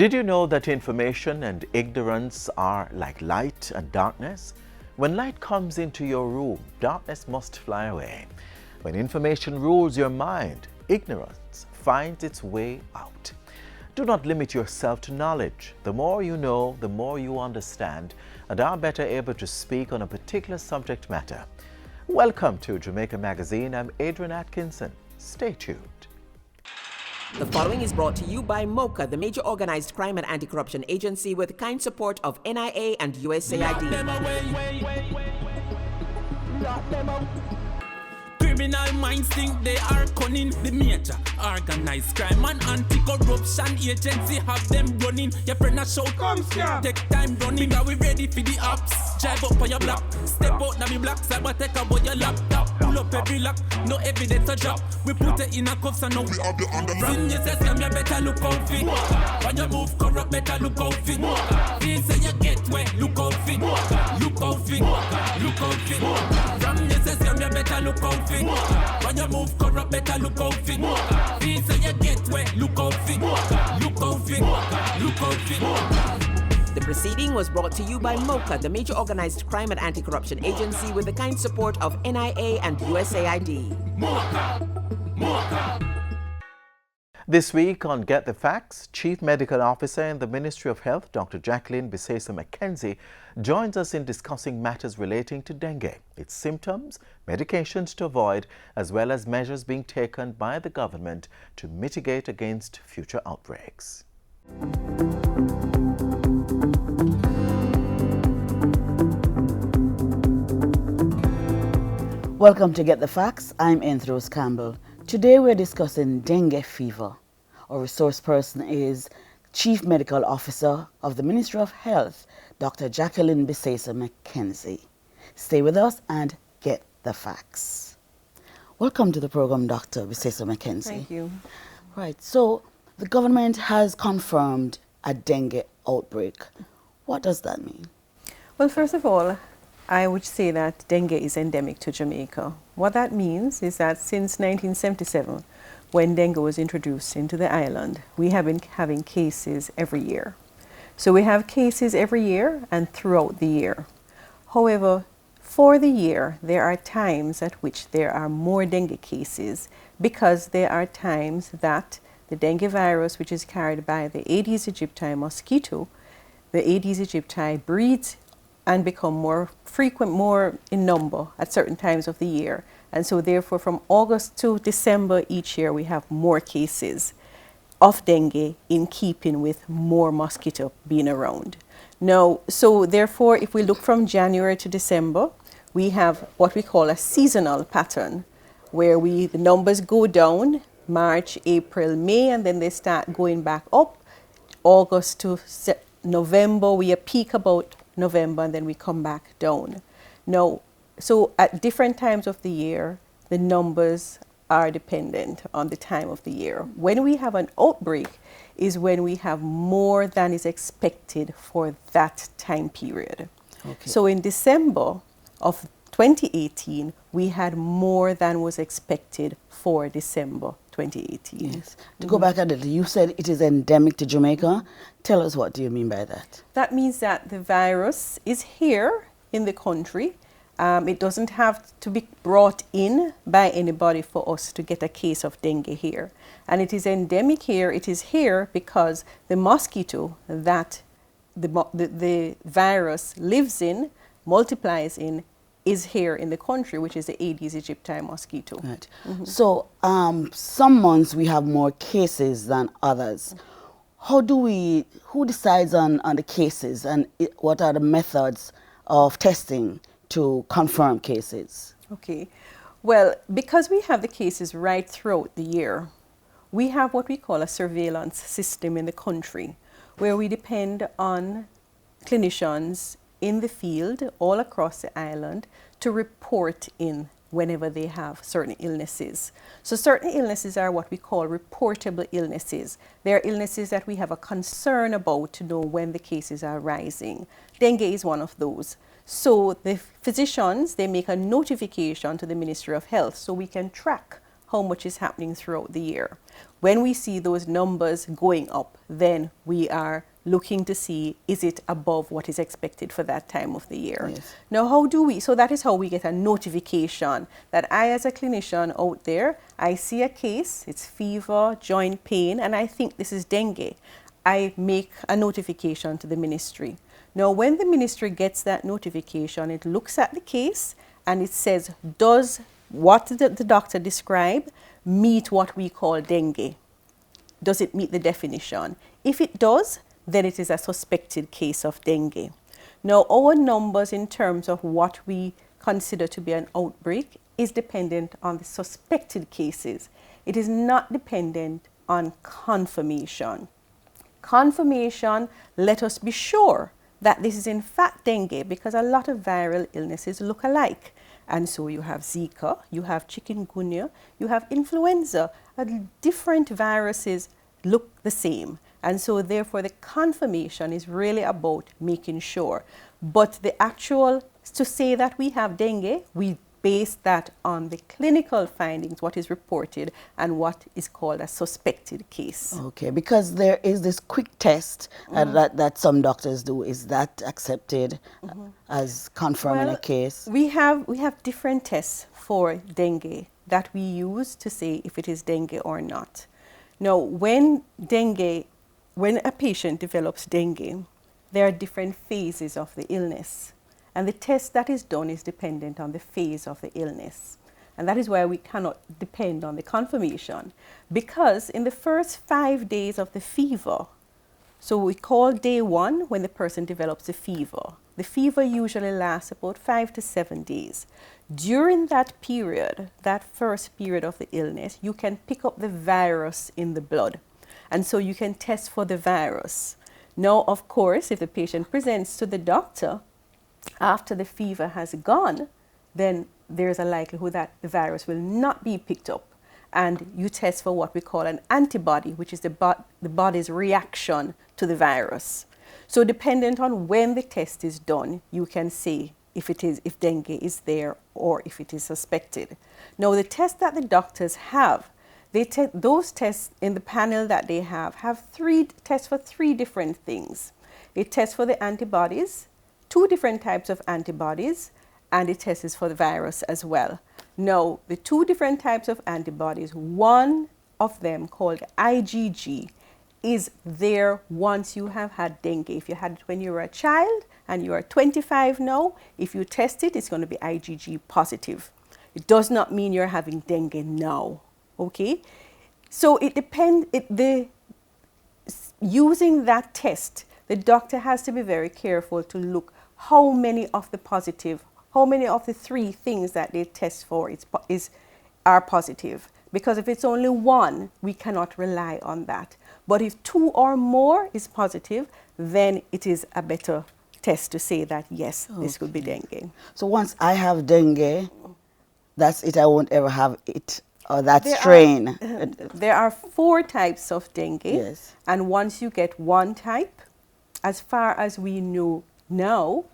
Did you know that information and ignorance are like light and darkness? When light comes into your room, darkness must fly away. When information rules your mind, ignorance finds its way out. Do not limit yourself to knowledge. The more you know, the more you understand, and are better able to speak on a particular subject matter. Welcome to Jamaica Magazine. I'm Adrian Atkinson. Stay tuned. The following is brought to you by MOCA, the major organized crime and anti-corruption agency with kind support of NIA and USAID. Criminal minds think they are cunning. The major organized crime and anti-corruption agency have them running. Your friend a shout, come here. Take time running. Are we ready for the ops? Drive up on your block. Step out now me block. Cyber take about your laptop. Pull up every lock. No evidence to drop. We put it in a cuffs and now we have the underground. Sin you say scam, you better look out for. When you move corrupt, better look out for. Feel say you get wet, look out for. Look out for. Look out for. From you say scam, you better look out for. When you move corrupt, better look out for. Feel say you get wet, look out for. Look out for. Look out for. The proceeding was brought to you by MOCA, the major organized crime and anti-corruption agency with the kind support of NIA and USAID. This week on Get the Facts, Chief Medical Officer in the Ministry of Health, Dr. Jacqueline Bisesa McKenzie, joins us in discussing matters relating to dengue, its symptoms, medications to avoid, as well as measures being taken by the government to mitigate against future outbreaks. Welcome to Get the Facts. I'm Enthros Campbell. Today we're discussing dengue fever. Our resource person is Chief Medical Officer of the Ministry of Health, Dr. Jacqueline Bisesa McKenzie. Stay with us and get the facts. Welcome to the program, Dr. Bisesa McKenzie. Thank you. Right, so the government has confirmed a dengue outbreak. What does that mean? Well, first of all, I would say that dengue is endemic to Jamaica. What that means is that since 1977, when dengue was introduced into the island, we have been having cases every year. So we have cases every year and throughout the year. However, for the year, there are times at which there are more dengue cases because there are times that the dengue virus, which is carried by the Aedes aegypti mosquito, the Aedes aegypti breeds and become more frequent, more in number at certain times of the year. And so therefore from August to December each year we have more cases of dengue in keeping with more mosquito being around. Now, so therefore if we look from January to December, we have what we call a seasonal pattern where the numbers go down March, April, May, and then they start going back up. August to November, we peak about November, and then we come back down. Now, so at different times of the year, the numbers are dependent on the time of the year. When we have an outbreak is when we have more than is expected for that time period. Okay. So in December of 2018, we had more than was expected for December 2018. Yes. To go back a little, you said it is endemic to Jamaica. Tell us, what do you mean by that? That means that the virus is here in the country. It doesn't have to be brought in by anybody for us to get a case of dengue here. And it is endemic here. It is here because the mosquito that the virus lives in, multiplies in, is here in the country, which is the Aedes aegypti mosquito. Right. So some months we have more cases than others. Who decides on the cases, and what are the methods of testing to confirm cases? Okay. Well, because we have the cases right throughout the year, we have what we call a surveillance system in the country where we depend on clinicians in the field all across the island to report in whenever they have certain illnesses. So certain illnesses are what we call reportable illnesses. They are illnesses that we have a concern about to know when the cases are rising. Dengue is one of those. So the physicians, they make a notification to the Ministry of Health so we can track how much is happening throughout the year. When we see those numbers going up, then we are looking to see, is it above what is expected for that time of the year? Yes. Now, how do we, so that is how we get a notification that I, as a clinician out there, I see a case, it's fever, joint pain, and I think this is dengue. I make a notification to the ministry. Now, when the ministry gets that notification, it looks at the case and it says, does what the doctor described meet what we call dengue? Does it meet the definition? If it does, then it is a suspected case of dengue. Now, our numbers in terms of what we consider to be an outbreak is dependent on the suspected cases. It is not dependent on confirmation. Confirmation let us be sure that this is in fact dengue, because a lot of viral illnesses look alike. And so you have Zika, you have chikungunya, you have influenza, and different viruses look the same. And so therefore the confirmation is really about making sure. But the actual, to say that we have dengue, we base that on the clinical findings, what is reported, and what is called a suspected case. Okay, because there is this quick test that some doctors do. Is that accepted as confirming a case? We have different tests for dengue that we use to say if it is dengue or not. Now, when a patient develops dengue, there are different phases of the illness. And the test that is done is dependent on the phase of the illness. And that is why we cannot depend on the confirmation. Because in the first 5 days of the fever, so we call day 1 when the person develops a fever. The fever usually lasts about 5 to 7 days. During that period, that first period of the illness, you can pick up the virus in the blood. And so you can test for the virus. Now, of course, if the patient presents to the doctor after the fever has gone, then there's a likelihood that the virus will not be picked up. And you test for what we call an antibody, which is the body's reaction to the virus. So dependent on when the test is done, you can say if dengue is there or if it is suspected. Now, the test that the doctors have, those tests in the panel that they have tests for 3 different things. It tests for the antibodies, 2 different types of antibodies, and it tests for the virus as well. Now, the 2 different types of antibodies, one of them called IgG, is there once you have had dengue. If you had it when you were a child and you are 25 now, if you test it, it's going to be IgG positive. It does not mean you're having dengue now, okay? So it depends, using that test, the doctor has to be very careful to look how many of the 3 things that they test for are positive. Because if it's only 1, we cannot rely on that. But if 2 or more is positive, then it is a better test to say that, yes, this could be dengue. So once I have dengue, that's it, I won't ever have it, or that strain. There are 4 types of dengue. Yes. And once you get one type, as far as we know now,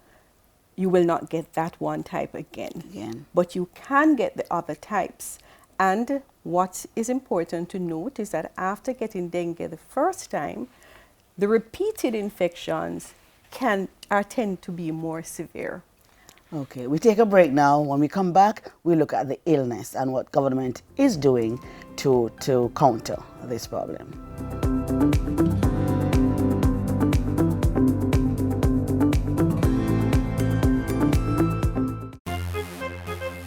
you will not get that one type again. But you can get the other types. And what is important to note is that after getting dengue the first time, the repeated infections tend to be more severe. Okay, we take a break now. When we come back, we look at the illness and what government is doing to counter this problem.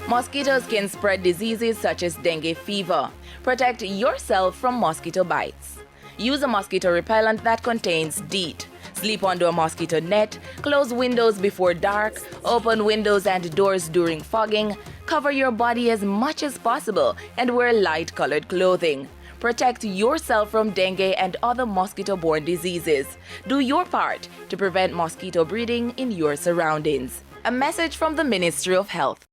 Mosquitoes can spread diseases such as dengue fever. Protect yourself from mosquito bites. Use a mosquito repellent that contains DEET. Sleep under a mosquito net, close windows before dark, open windows and doors during fogging, cover your body as much as possible, and wear light-colored clothing. Protect yourself from dengue and other mosquito-borne diseases. Do your part to prevent mosquito breeding in your surroundings. A message from the Ministry of Health.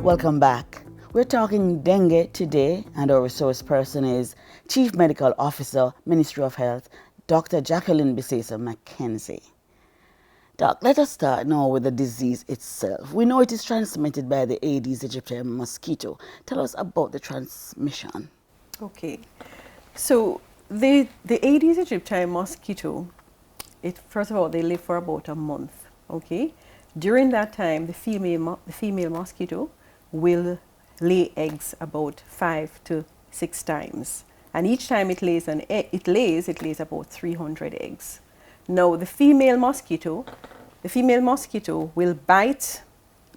Welcome back. We're talking dengue today, and our resource person is Chief Medical Officer, Ministry of Health, Dr. Jacqueline Bisesa McKenzie. Doc, let us start now with the disease itself. We know it is transmitted by the Aedes aegypti mosquito. Tell us about the transmission. Okay, so the Aedes aegypti mosquito, first of all, they live for about a month, okay? During that time, the female mosquito will lay eggs about 5 to 6 times. And each time it lays about 300 eggs. Now, the female mosquito will bite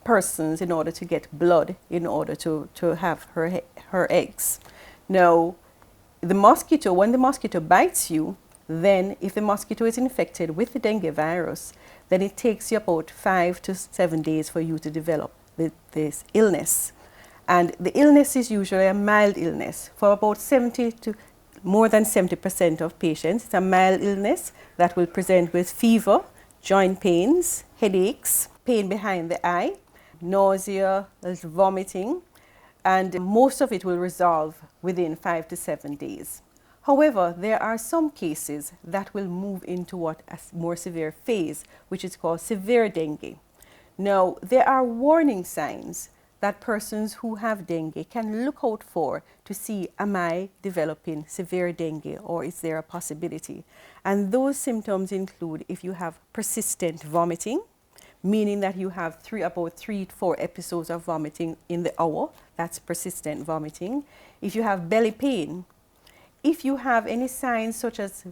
persons in order to get blood, in order to have her eggs. Now, when the mosquito bites you, then if the mosquito is infected with the dengue virus, then it takes you about 5 to 7 days for you to develop this illness. And the illness is usually a mild illness. For about more than 70% of patients, it's a mild illness that will present with fever, joint pains, headaches, pain behind the eye, nausea, vomiting, and most of it will resolve within 5 to 7 days. However, there are some cases that will move into a more severe phase, which is called severe dengue. Now, there are warning signs that persons who have dengue can look out for to see, am I developing severe dengue, or is there a possibility? And those symptoms include if you have persistent vomiting, meaning that you have about 3 to 4 episodes of vomiting in the hour, that's persistent vomiting. If you have belly pain, if you have any signs such as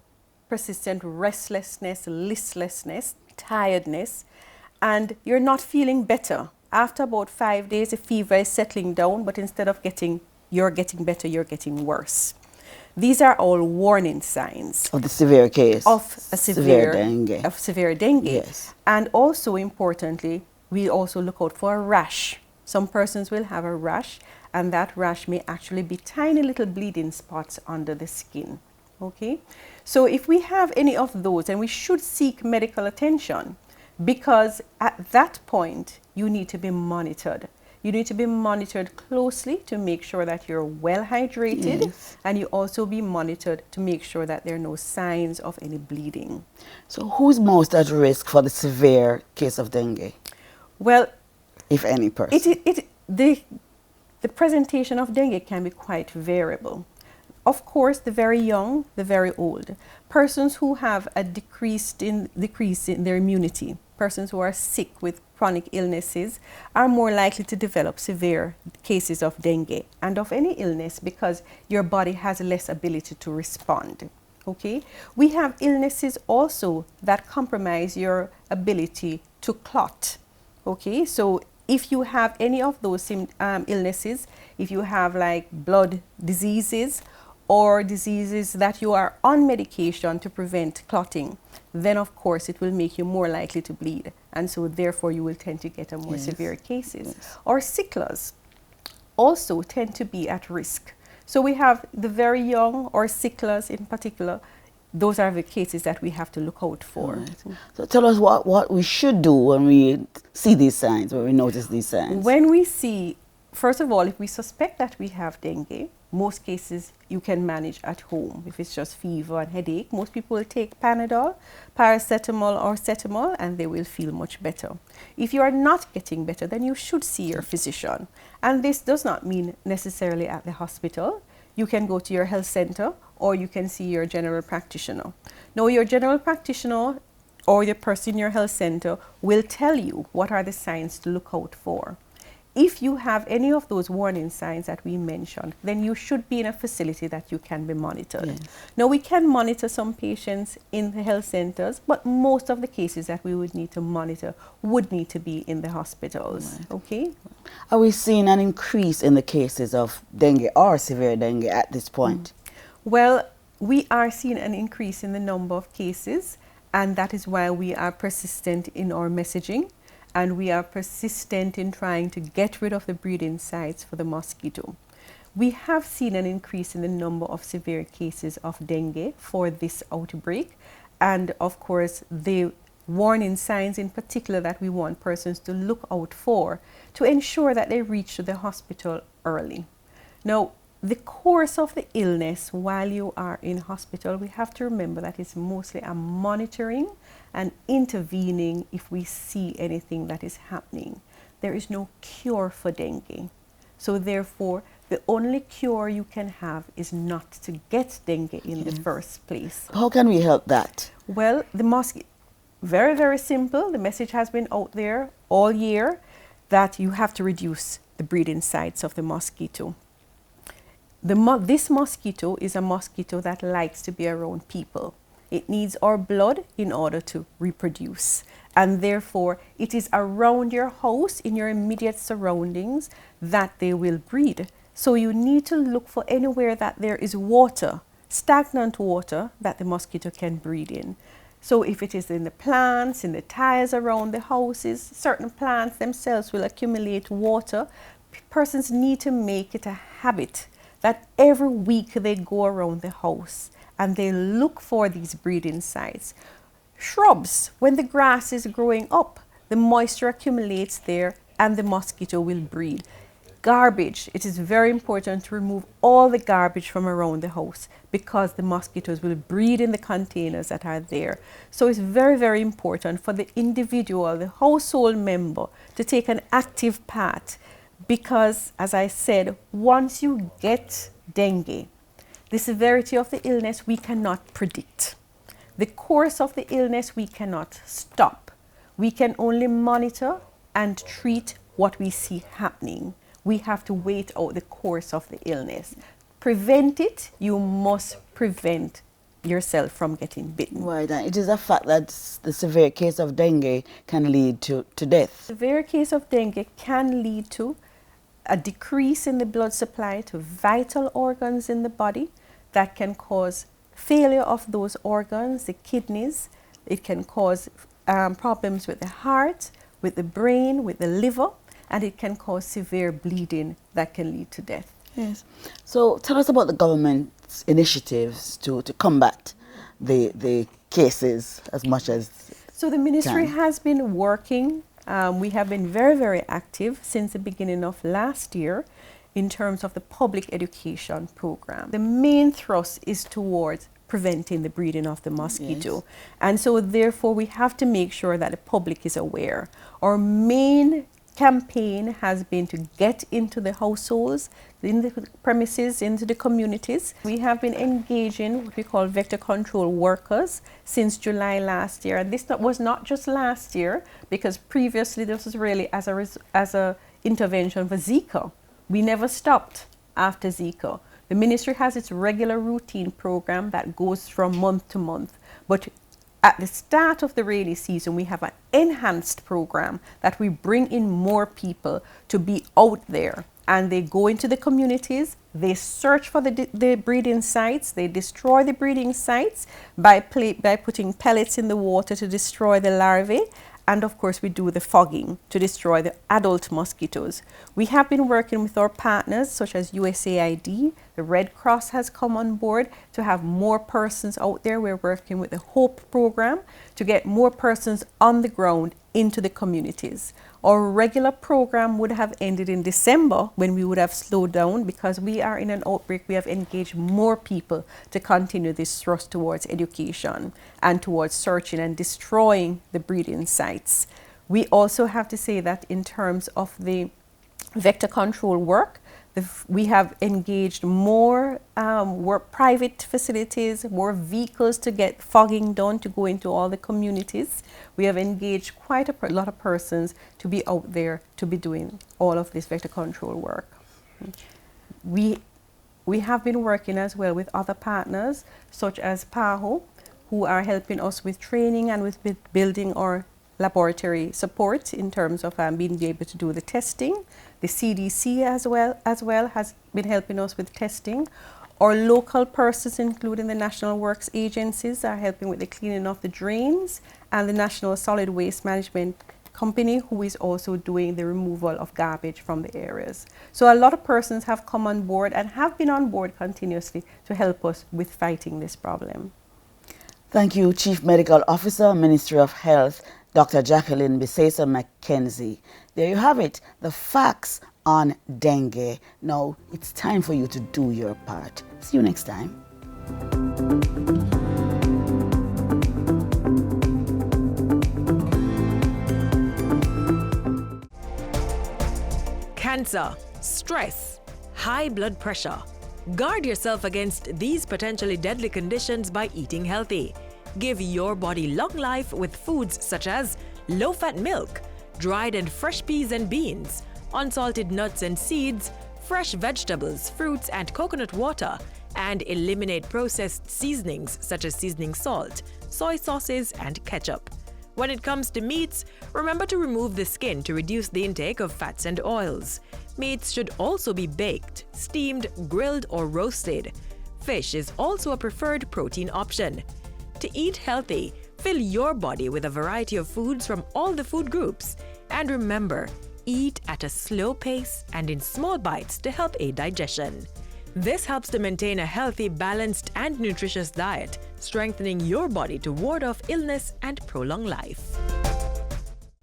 persistent restlessness, listlessness, tiredness, and you're not feeling better. After about 5 days, the fever is settling down, but instead of you're getting better, you're getting worse. These are all warning signs of the severe case of a severe dengue. Of severe dengue. Yes. And also importantly, we also look out for a rash. Some persons will have a rash, and that rash may actually be tiny little bleeding spots under the skin. Okay? So if we have any of those, then we should seek medical attention, because at that point, you need to be monitored. You need to be monitored closely to make sure that you're well hydrated, yes. And you also be monitored to make sure that there are no signs of any bleeding. So who's most at risk for the severe case of dengue? Well, if any person. The presentation of dengue can be quite variable. Of course, the very young, the very old, persons who have a decrease in their immunity, persons who are sick with chronic illnesses are more likely to develop severe cases of dengue and of any illness because your body has less ability to respond. Okay? We have illnesses also that compromise your ability to clot. Okay? So if you have any of those illnesses, if you have like blood diseases or diseases that you are on medication to prevent clotting, then of course it will make you more likely to bleed. And so therefore you will tend to get a more yes. severe cases. Yes. Or sicklers also tend to be at risk. So we have the very young or sicklers in particular. Those are the cases that we have to look out for. Right. So tell us what we should do when we see these signs, when we notice these signs. When we see, first of all, if we suspect that we have dengue, most cases you can manage at home. If it's just fever and headache, most people will take Panadol, paracetamol or Cetamol, and they will feel much better. If you are not getting better, then you should see your physician. And this does not mean necessarily at the hospital. You can go to your health center or you can see your general practitioner. Now, your general practitioner or the person in your health center will tell you what are the signs to look out for. If you have any of those warning signs that we mentioned, then you should be in a facility that you can be monitored. Yes. Now, we can monitor some patients in the health centers, but most of the cases that we would need to monitor would need to be in the hospitals. Right. Okay? Are we seeing an increase in the cases of dengue or severe dengue at this point? Well, we are seeing an increase in the number of cases, and that is why we are persistent in our messaging. And we are persistent in trying to get rid of the breeding sites for the mosquito. We have seen an increase in the number of severe cases of dengue for this outbreak. And of course, the warning signs in particular that we want persons to look out for to ensure that they reach the hospital early. Now, the course of the illness while you are in hospital, we have to remember that it's mostly a monitoring and intervening if we see anything that is happening. There is no cure for dengue. So therefore, the only cure you can have is not to get dengue in the first place. How can we help that? Well, the mosquito, very, very simple. The message has been out there all year that you have to reduce the breeding sites of the mosquito. This mosquito is a mosquito that likes to be around people. It needs our blood in order to reproduce. And therefore, it is around your house, in your immediate surroundings, that they will breed. So you need to look for anywhere that there is water, stagnant water, that the mosquito can breed in. So if it is in the plants, in the tiles around the houses, certain plants themselves will accumulate water. Persons need to make it a habit that every week they go around the house and they look for these breeding sites. Shrubs, when the grass is growing up, the moisture accumulates there and the mosquito will breed. Garbage, it is very important to remove all the garbage from around the house because the mosquitoes will breed in the containers that are there. So it's very, very important for the individual, the household member, to take an active part because, as I said, once you get dengue, the severity of the illness we cannot predict. The course of the illness we cannot stop. We can only monitor and treat what we see happening. We have to wait out the course of the illness. Prevent it, you must prevent yourself from getting bitten. Right, and it is a fact that the severe case of dengue can lead to death. Severe case of dengue can lead to a decrease in the blood supply to vital organs in the body that can cause failure of those organs, the kidneys. It can cause problems with the heart, with the brain, with the liver, and it can cause severe bleeding that can lead to death. Yes. So tell us about the government's initiatives to combat the cases as much as So the ministry can. has been working. We have been very, very active since the beginning of last year in terms of the public education program. The main thrust is towards preventing the breeding of the mosquito. Yes. And so therefore we have to make sure that the public is aware. Our main campaign has been to get into the households, in the premises, into the communities. We have been engaging what we call vector control workers since July last year. And this was not just last year, because previously this was really as a intervention for Zika. We never stopped after Zika. The ministry has its regular routine program that goes from month to month. But at the start of the rainy season, we have an enhanced program that we bring in more people to be out there. And they go into the communities, they search for the breeding sites, they destroy the breeding sites by putting pellets in the water to destroy the larvae. And of course, we do the fogging to destroy the adult mosquitoes. We have been working with our partners such as USAID. The Red Cross has come on board to have more persons out there. We're working with the HOPE program to get more persons on the ground into the communities. Our regular program would have ended in December when we would have slowed down because we are in an outbreak. We have engaged more people to continue this thrust towards education and towards searching and destroying the breeding sites. We also have to say that in terms of the vector control work, we have engaged more private facilities, more vehicles to get fogging done, to go into all the communities. We have engaged quite a lot of persons to be out there to be doing all of this vector control work. We have been working as well with other partners such as PAHO, who are helping us with training and with building our laboratory support in terms of being able to do the testing. The CDC as well has been helping us with testing. Our local persons, including the National Works agencies, are helping with the cleaning of the drains, and the National Solid Waste Management Company, who is also doing the removal of garbage from the areas. So a lot of persons have come on board and have been on board continuously to help us with fighting this problem. Thank you, Chief Medical Officer, Ministry of Health, Dr. Jacqueline Biseso McKenzie. There you have it, the facts on dengue. Now, it's time for you to do your part. See you next time. Cancer, stress, high blood pressure. Guard yourself against these potentially deadly conditions by eating healthy. Give your body long life with foods such as low-fat milk, dried and fresh peas and beans, unsalted nuts and seeds, fresh vegetables, fruits and coconut water, and eliminate processed seasonings such as seasoning salt, soy sauces and ketchup. When it comes to meats, remember to remove the skin to reduce the intake of fats and oils. Meats should also be baked, steamed, grilled or roasted. Fish is also a preferred protein option. To eat healthy, fill your body with a variety of foods from all the food groups. And remember, eat at a slow pace and in small bites to help aid digestion. This helps to maintain a healthy, balanced and nutritious diet, strengthening your body to ward off illness and prolong life.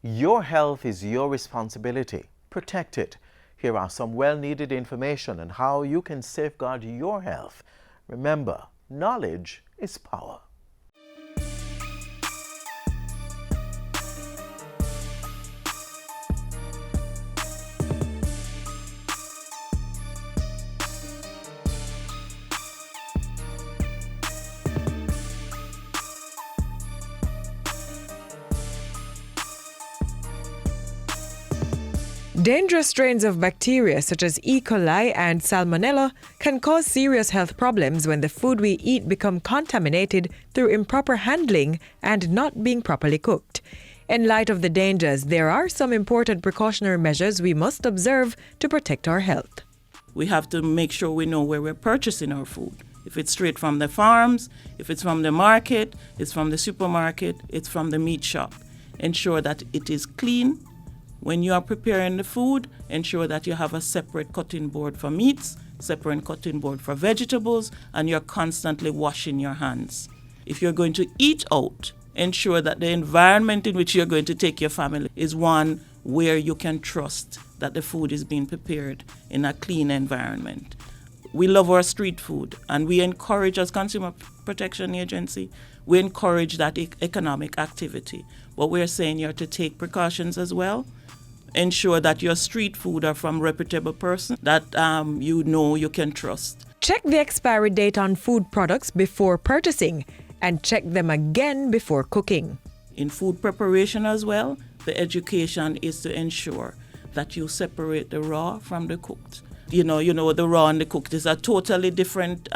Your health is your responsibility. Protect it. Here are some well-needed information on how you can safeguard your health. Remember, knowledge is power. Dangerous strains of bacteria such as E. coli and Salmonella can cause serious health problems when the food we eat become contaminated through improper handling and not being properly cooked. In light of the dangers, there are some important precautionary measures we must observe to protect our health. We have to make sure we know where we're purchasing our food. If it's straight from the farms, if it's from the market, it's from the supermarket, it's from the meat shop. Ensure that it is clean. When you are preparing the food, ensure that you have a separate cutting board for meats, separate cutting board for vegetables, and you're constantly washing your hands. If you're going to eat out, ensure that the environment in which you're going to take your family is one where you can trust that the food is being prepared in a clean environment. We love our street food, and we encourage, as Consumer Protection Agency, we encourage that economic activity. But we're saying you're to take precautions as well. Ensure that your street food are from reputable persons that you know you can trust. Check the expiry date on food products before purchasing and check them again before cooking. In food preparation as well, the education is to ensure that you separate the raw from the cooked. You know, the raw and the cooked is a totally different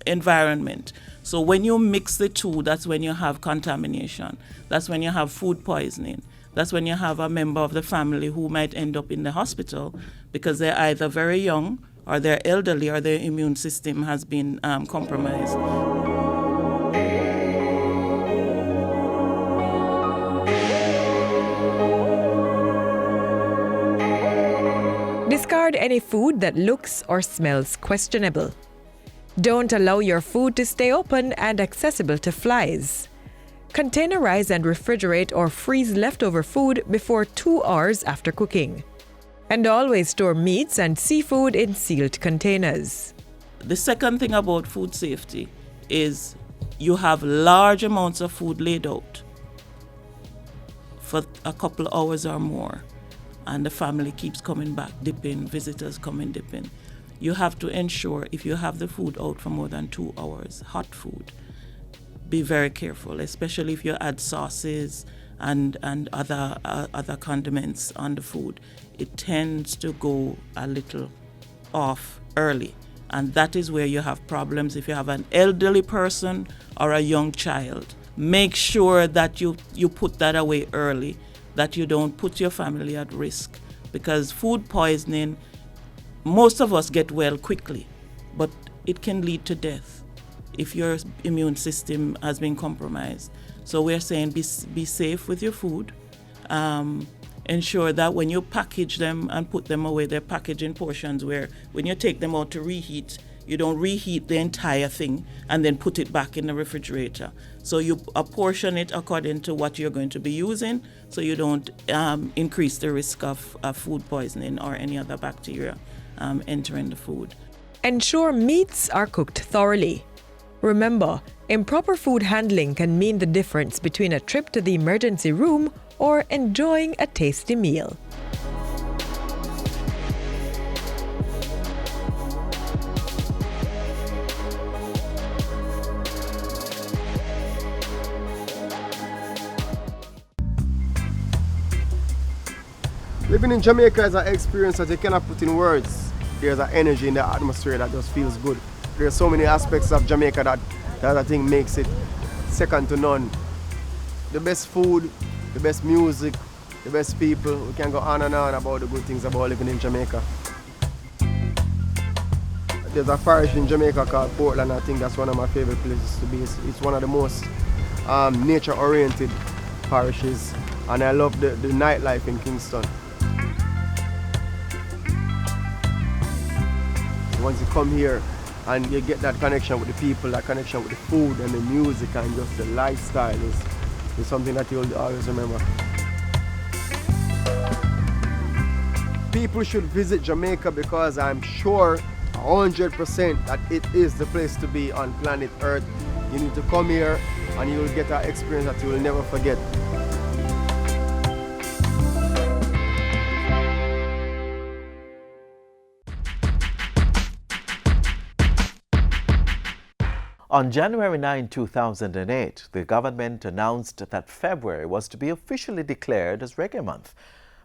environment. So when you mix the two, that's when you have contamination. That's when you have food poisoning. That's when you have a member of the family who might end up in the hospital because they're either very young or they're elderly or their immune system has been compromised. Discard any food that looks or smells questionable. Don't allow your food to stay open and accessible to flies. Containerize and refrigerate or freeze leftover food before 2 hours after cooking. And always store meats and seafood in sealed containers. The second thing about food safety is you have large amounts of food laid out for a couple of hours or more, and the family keeps coming back, dipping, visitors coming, dipping. You have to ensure if you have the food out for more than 2 hours, hot food, be very careful, especially if you add sauces and other condiments on the food. It tends to go a little off early, and that is where you have problems if you have an elderly person or a young child. Make sure that you put that away early, that you don't put your family at risk, because food poisoning, most of us get well quickly, but it can lead to death if your immune system has been compromised. So we're saying be safe with your food. Ensure that when you package them and put them away, they're packaged in portions where when you take them out to reheat, You don't reheat the entire thing and then put it back in the refrigerator. So you apportion it according to what you're going to be using, so you don't increase the risk of food poisoning or any other bacteria entering the food. Ensure meats are cooked thoroughly. Remember, improper food handling can mean the difference between a trip to the emergency room or enjoying a tasty meal. Living in Jamaica is an experience that you cannot put in words. There's an energy in the atmosphere that just feels good. There's so many aspects of Jamaica that I think makes it second to none. The best food, the best music, the best people. We can go on and on about the good things about living in Jamaica. There's a parish in Jamaica called Portland. I think that's one of my favorite places to be. It's one of the most nature-oriented parishes, and I love the nightlife in Kingston. Once you come here and you get that connection with the people, that connection with the food and the music and just the lifestyle is something that you'll always remember. People should visit Jamaica because I'm sure 100% that it is the place to be on planet Earth. You need to come here and you'll get an experience that you will never forget. On January 9, 2008, the government announced that February was to be officially declared as Reggae Month,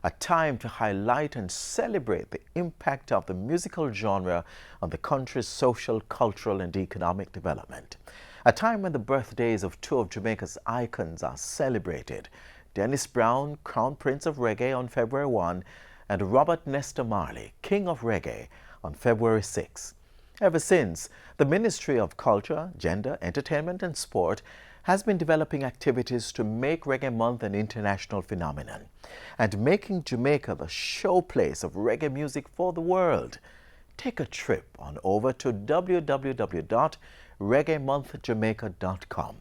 a time to highlight and celebrate the impact of the musical genre on the country's social, cultural and economic development. A time when the birthdays of two of Jamaica's icons are celebrated, Dennis Brown, Crown Prince of Reggae on February 1, and Robert Nesta Marley, King of Reggae, on February 6. Ever since, the Ministry of Culture, Gender, Entertainment and Sport has been developing activities to make Reggae Month an international phenomenon and making Jamaica the showplace of reggae music for the world. Take a trip on over to www.reggaemonthjamaica.com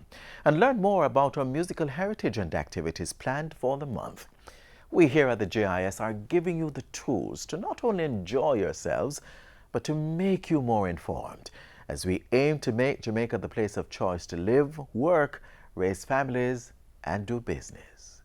and learn more about our musical heritage and activities planned for the month. We here at the JIS are giving you the tools to not only enjoy yourselves, but to make you more informed as we aim to make Jamaica the place of choice to live, work, raise families, and do business.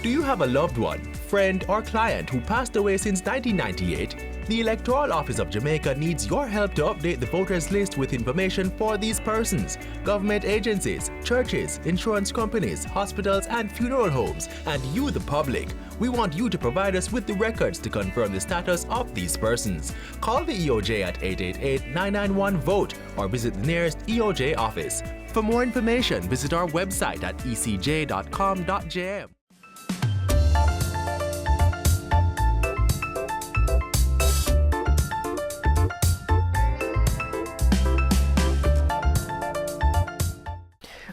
Do you have a loved one, friend, or client who passed away since 1998? The Electoral Office of Jamaica needs your help to update the voters list with information for these persons, government agencies, churches, insurance companies, hospitals, and funeral homes, and you, the public. We want you to provide us with the records to confirm the status of these persons. Call the EOJ at 888-991-VOTE or visit the nearest EOJ office. For more information, visit our website at ecj.com.jm.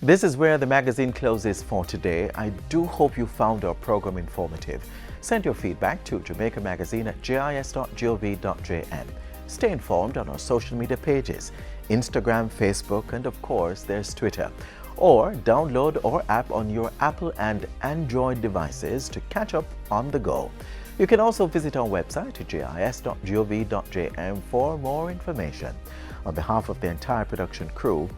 This is where the magazine closes for today. I do hope you found our program informative. Send your feedback to jamaicamagazine@jis.gov.jm. Stay informed on our social media pages, Instagram, Facebook, and of course there's Twitter. Or download our app on your Apple and Android devices to catch up on the go. You can also visit our website at jis.gov.jm for more information. On behalf of the entire production crew,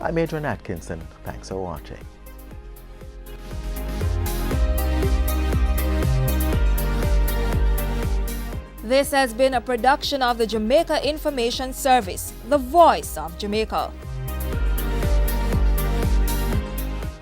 I'm Adrian Atkinson. Thanks for watching. This has been a production of the Jamaica Information Service, the voice of Jamaica.